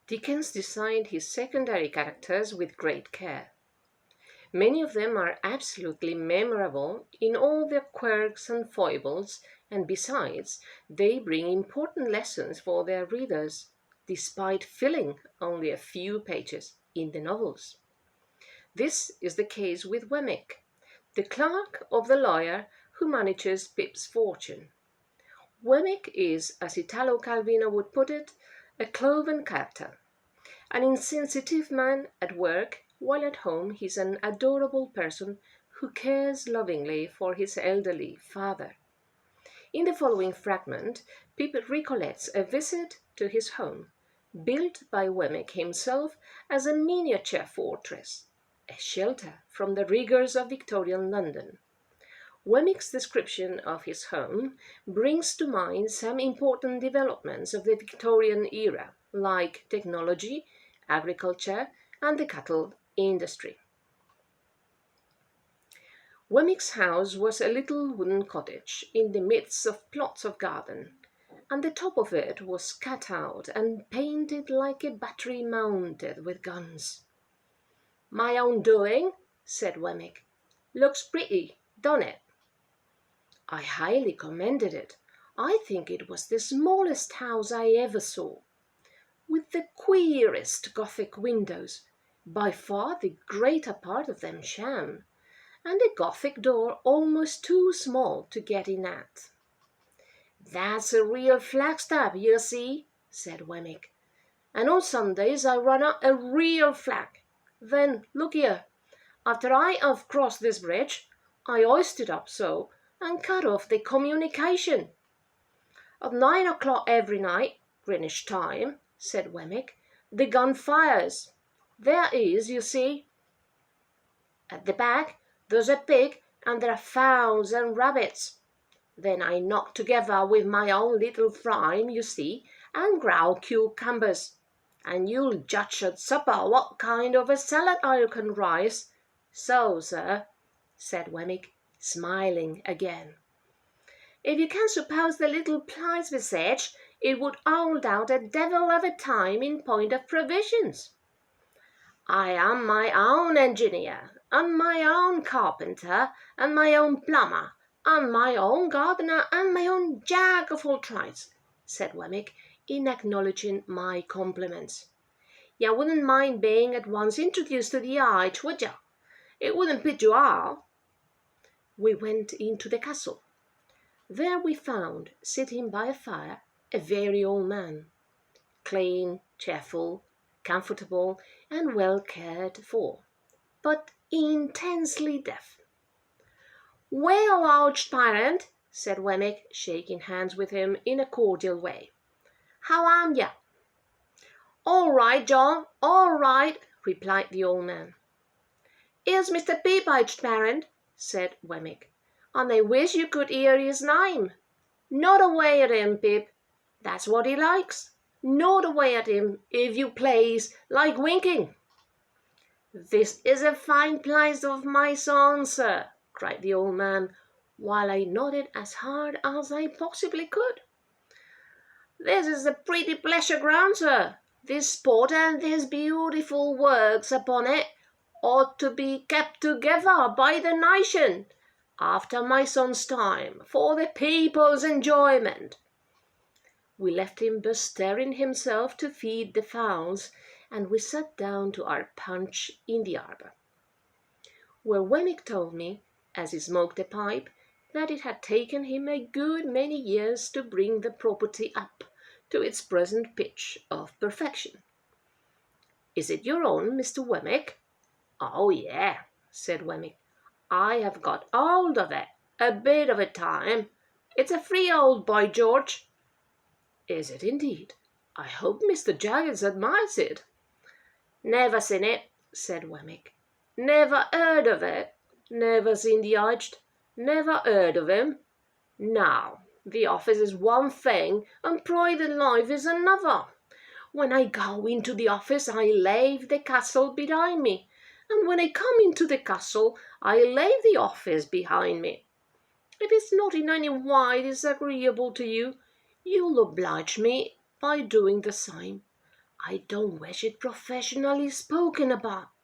Dickens designed his secondary characters with great care. Many of them are absolutely memorable in all their quirks and foibles, and besides, they bring important lessons for their readers, despite filling only a few pages in the novels. This is the case with Wemmick, the clerk of the lawyer who manages Pip's fortune. Wemmick is, as Italo Calvino would put it, a cloven character, an insensitive man at work, while at home he's an adorable person who cares lovingly for his elderly father. In the following fragment, Pip recollects a visit to his home, built by Wemmick himself as a miniature fortress, a shelter from the rigours of Victorian London. Wemmick's description of his home brings to mind some important developments of the Victorian era, like technology, agriculture, and the cattle industry. Wemmick's house was a little wooden cottage in the midst of plots of garden, and the top of it was cut out and painted like a battery mounted with guns. "My own doing," said Wemmick. "Looks pretty, don't it?" I highly commended it. I think it was the smallest house I ever saw, with the queerest Gothic windows, by far the greater part of them sham, and a Gothic door almost too small to get in at. "That's a real flagstaff, you see," said Wemmick, "and on Sundays I run up a real flag. Then, look here, after I have crossed this bridge, I hoist it up so, and cut off the communication." "At 9 o'clock every night, Greenwich time," said Wemmick, "the gun fires. There is, you see. At the back there's a pig, and there are fowls and rabbits. Then I knock together with my own little frame, you see, and growl cucumbers. And you'll judge at supper what kind of a salad I can rise. So, sir," said Wemmick, smiling again, "if you can suppose the little place besieged, it would hold out a devil of a time in point of provisions. I am my own engineer, and my own carpenter, and my own plumber, and my own gardener, and my own jack of all trades," said Wemmick, in acknowledging my compliments. "You wouldn't mind being at once introduced to the age, would you? It wouldn't put you off." We went into the castle. There we found, sitting by a fire, a very old man, clean, cheerful, comfortable, and well cared for, but intensely deaf. "Well, old parent," said Wemmick, shaking hands with him in a cordial way, "how am you?" "All right, John, all right," replied the old man. "Here's Mr. Pip, aged parent," said Wemmick, "and I wish you could hear his name. Nod away at him, Pip. That's what he likes. Nod away at him, if you please, like winking." "This is a fine place of my son, sir," cried the old man, while I nodded as hard as I possibly could. "This is a pretty pleasure ground, sir. This spot and these beautiful works upon it ought to be kept together by the nation, after my son's time, for the people's enjoyment." We left him bestirring himself to feed the fowls, and we sat down to our punch in the arbour, where Wemmick told me, as he smoked a pipe, that it had taken him a good many years to bring the property up to its present pitch of perfection. "Is it your own, Mr. Wemmick?" "Oh, yeah," said Wemmick. "I have got hold of it, a bit of a time. It's a freehold, by George." "Is it indeed? I hope Mr. Jaggers admires it." "Never seen it," said Wemmick. "Never heard of it. Never seen the aged. Never heard of him. Now, the office is one thing, and private life is another. When I go into the office, I leave the castle behind me, and when I come into the castle, I leave the office behind me. If it's not in any way disagreeable to you, you'll oblige me by doing the same. I don't wish it professionally spoken about.